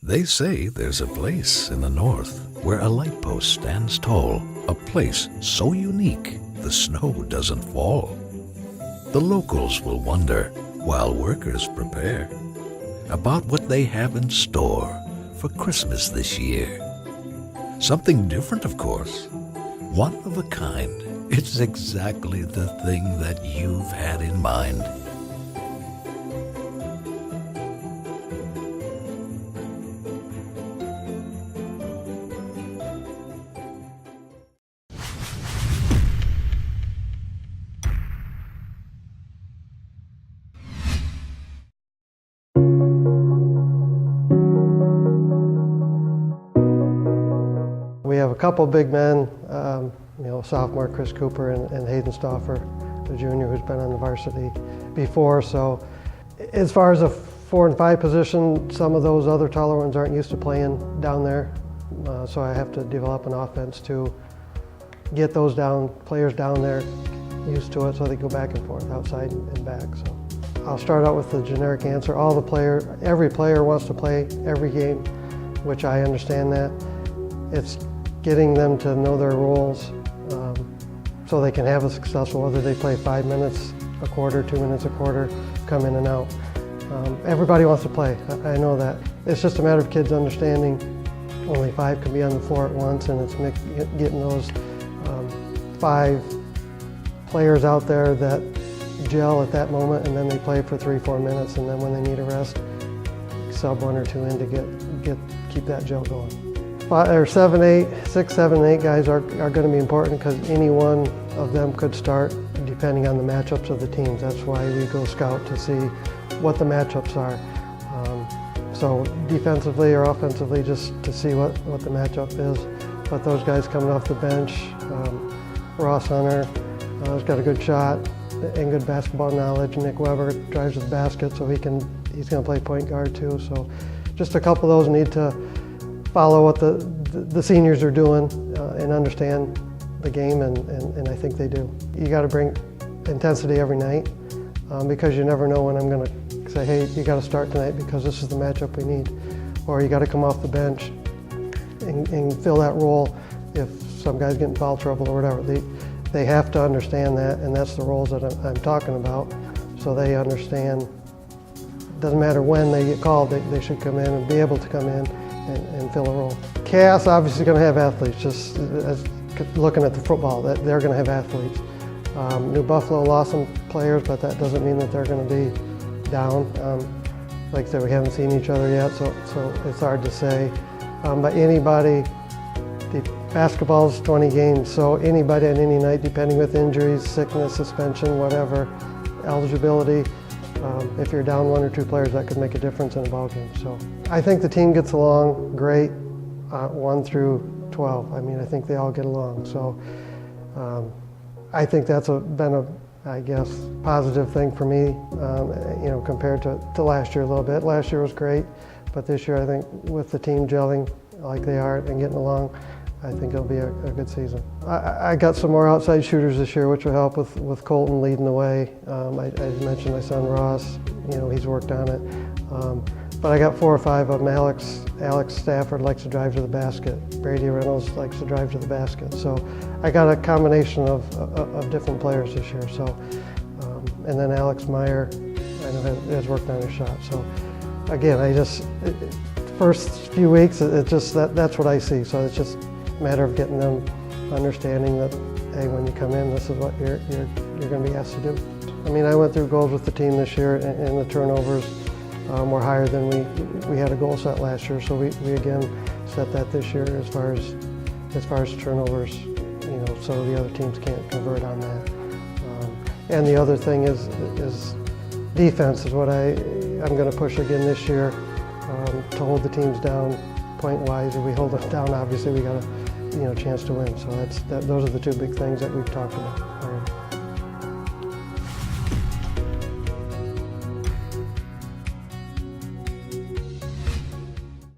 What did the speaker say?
They say there's a place in the north where a light post stands tall, a place so unique the snow doesn't fall. The locals will wonder while workers prepare about what they have in store for Christmas this year. Something different, of course, one of a kind. It's exactly the thing that you've had in mind. We have a couple big men, sophomore Chris Cooper and Hayden Stauffer, the junior who's been on the varsity before. So as far as a 4 and 5 position, some of those other taller ones aren't used to playing down there. So I have to develop an offense to get those players down there used to it so they go back and forth, outside and back. So I'll start out with the generic answer. Every player wants to play every game, which I understand that. It's getting them to know their roles so they can have a successful, whether they play 5 minutes a quarter, 2 minutes a quarter, come in and out. Everybody wants to play, I know that. It's just a matter of kids understanding only 5 can be on the floor at once, and it's getting those 5 players out there that gel at that moment, and then they play for 3-4 minutes, and then when they need a rest, sub 1 or 2 in to keep that gel going. 6, 7, 8 guys are going to be important because any one of them could start depending on the matchups of the teams. That's why we go scout to see what the matchups are. So defensively or offensively, just to see what the matchup is. But those guys coming off the bench, Ross Hunter has got a good shot and good basketball knowledge. Nick Weber drives the basket, so he's going to play point guard too. So just a couple of those need to follow what the seniors are doing and understand the game, and I think they do. You got to bring intensity every night because you never know when I'm going to say, hey, you got to start tonight because this is the matchup we need. Or you got to come off the bench and fill that role if some guy's getting foul trouble or whatever. They have to understand that, and that's the roles that I'm talking about, so they understand. Doesn't matter when they get called, they should come in and be able to come in and fill a role. Cass obviously going to have athletes, just as looking at the football, that they're going to have athletes. New Buffalo lost some players, but that doesn't mean that they're going to be down. Like I said, we haven't seen each other yet, so it's hard to say. But anybody, basketball's 20 games, so anybody on any night, depending with injuries, sickness, suspension, whatever, eligibility, if you're down 1 or 2 players, that could make a difference in a ball game. So I think the team gets along great, 1 through 12. I mean, I think they all get along. So I think that's been a positive thing for me, compared to last year a little bit. Last year was great, but this year I think with the team gelling like they are and getting along, I think it'll be a good season. I got some more outside shooters this year, which will help with Colton leading the way. I mentioned my son Ross, he's worked on it. But I got 4 or 5 of them. Alex Stafford likes to drive to the basket. Brady Reynolds likes to drive to the basket. So I got a combination of different players this year. So, and then Alex Meyer, I know has worked on his shot. So again, first few weeks, that's what I see. So it's just a matter of getting them understanding that, hey, when you come in, this is what you're going to be asked to do. I mean, I went through goals with the team this year, and the turnovers were higher than we had a goal set last year. So we again set that this year as far as turnovers, so the other teams can't convert on that. And the other thing is defense is what I'm going to push again this year, to hold the teams down point-wise. If we hold them down, obviously we got a chance to win. So those are the 2 big things that we've talked about.